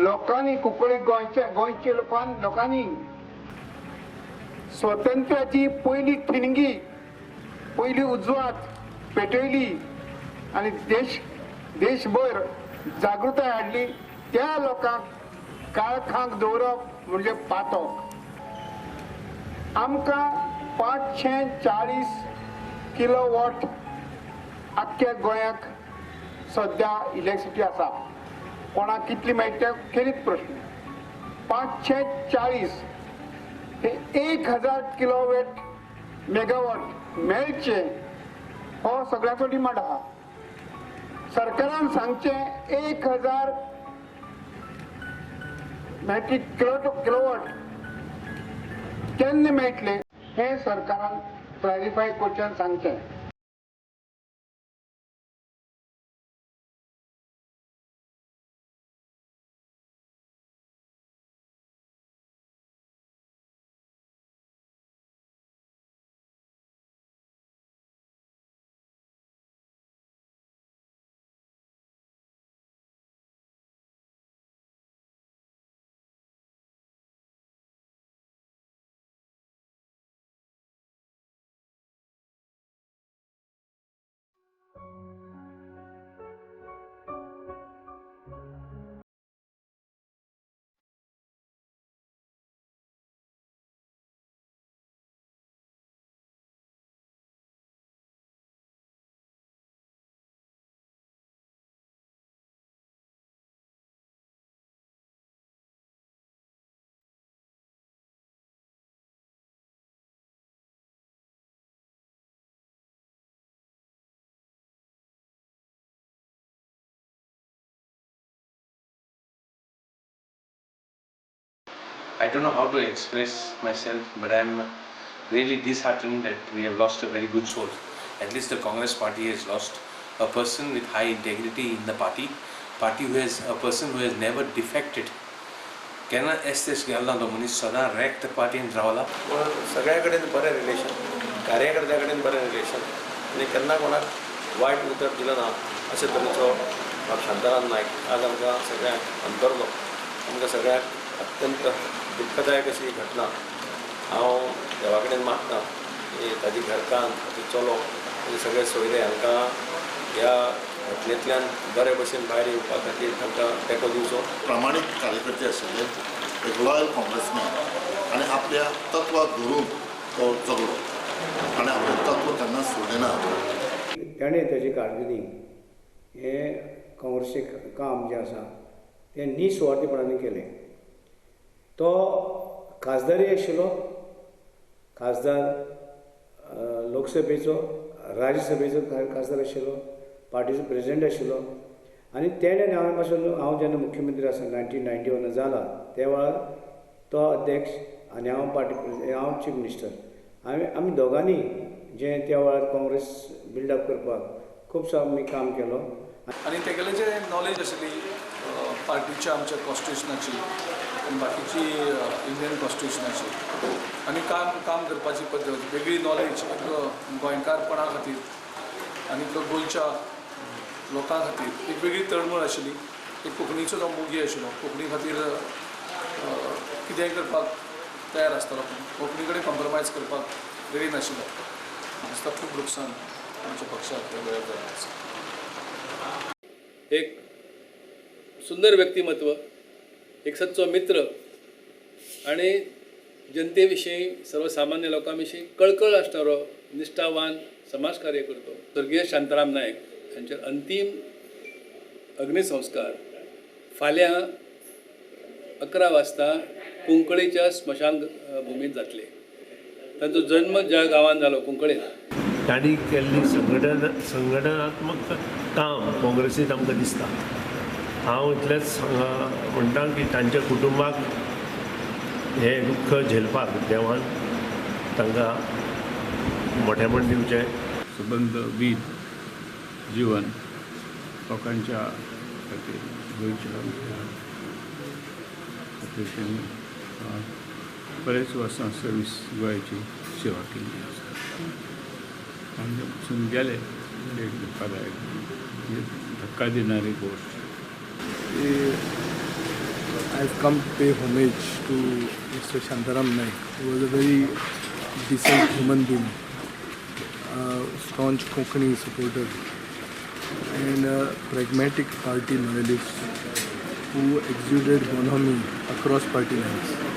लोकांनी कोंकणी गोंयच्या लोकांनी स्वातंत्र्याची पहिली ठिणगी पहिली उजवात पेटयली आणि देशभर जागृताय हाडली. त्या लोकांक काळखांक दवरप म्हणजे पातक. आमकां 540 किलोवॉट आख्ख्या गोंयाक सध्या इलेक्ट्रिसिटी आसा. कोणाक कितली मेळटा खेरीत प्रश्न. 540 हे 1000 किलोवॉट मेगावॉट मेळचे हो सगळ्याचो डिमांड आहा. सरकारान सांगचे 1000 मेट्रीक किलोवॉट केन्ना मेळटले हे सरकारान क्लॅरिफाय करचें सांगचें. I don't know how to express myself, but I'm really disheartened that we have lost a very good soul. At least the Congress party has lost a person with high integrity in the party who has a person who has never defected. केन्ना S गेला तो मनीस सदां रॅक्ट पार्टीन रावला. सगळ्या कडेन बरें relation, कार्यकर्त्या कडेन बरें रिलेशन आनी केन्ना कोणाक वायट उतर दिलं ना अशे तरेचो शांताराम नायक आज आमकां सगळ्यांक अंतरलो. आमकां सगळ्यांक अत्यंत दुःखदायक अशी घटना. हांव देवा कडेन मागतां की ताजी घरकान्न ताजी चलो आनी सगळे सोयरे हांकां ह्या घटनेंतल्यान बरे भशेन भायर येवपा खातीर तांकां तेंको दिवचो. प्रामाणीक कार्यकर्ते आशिल्ले, एक लॉयल काँग्रेसमॅन आनी आपल्या तत्वाक धरून तो जगलो आनी आपलें तत्व केन्ना सोडलें ना. ताणें ताचे कारकिर्दीक हें काँग्रेसीचें काम जें आसा तें निस्वार्थीपणान केलें. तो खासदारी आशिल्लो, खासदार लोकसभेचो राज्यसभेचो खासदार आशिल्लो, पार्टीचो प्रेजिडेंट आशिल्लो आनी तेणें हांवे पासून हांव जेन्ना मुख्यमंत्री आसा 1991 जाला त्या वेळार तो अध्यक्ष आनी हांव चीफ मिनिस्टर आमी दोगांनी जें त्या वेळार काँग्रेस बिल्डअप करपाक खुबसो आमी काम केलो. आनी तेगेलें जें नॉलेज आशिल्ली पार्टीच्या आमच्या कॉन्स्टिट्युशनाची आनी बाकीची इंडियन कॉन्स्टिट्युशनाची आनी काम करपाची पद्दत वेगळी नॉलेज गोंयकारपणा खातीर आनी गोंयच्या लोकां खातीर एक वेगळी तळमळ आशिल्ली. एक कोंकणीचो जो मोगी आशिल्लो, कोंकणी खातीर कितेंय करपाक तयार आसतालो, कोंकणी कडेन कॉम्प्रमायज करपाक रेडी नाशिल्लो. दिसता खूब लुकसाण आमच्या पक्षाक ह्या वेळार जाल्लें आसा. एक सुंदर व्यक्तिमत्व, एक सच्चो मित्र आणि जनते विशीं सर्वसामान्य लोकां विशीं कळकळ आसणारो निश्ठावान समाजकार्य करतो स्वर्गीय शांताराम नायक हांचेर अंतीम अग्निसंस्कार फाल्यां 11 वाजता कुंकळेच्या स्मशान भुमीत जातले. तांचो जन्म ज्या गांवांत जालो कुंकळेन, तांणी केल्ली संघटनात्मक काम काँग्रेसींत आमकां दिसता. हांव इतलेंच म्हणटा की तांच्या कुटुंबाक हे दुख्ख झेलपाक देवान तांकां मोठेपण दिवचें. संबंधवीद जीवन लोकांच्या खातीर गोंयच्या खातीर बरेच वर्सां सर्वीस गोंयची सेवा केल्ली आसा. आमचे पसून गेले एक धक्कादायक धक्का दिणारी गोश्ट. I've come to pay homage to Mr. Shantaram Naik, who was a very decent human being, a staunch Konkani supporter, and a pragmatic party loyalist who exuded bonhomie across party lines.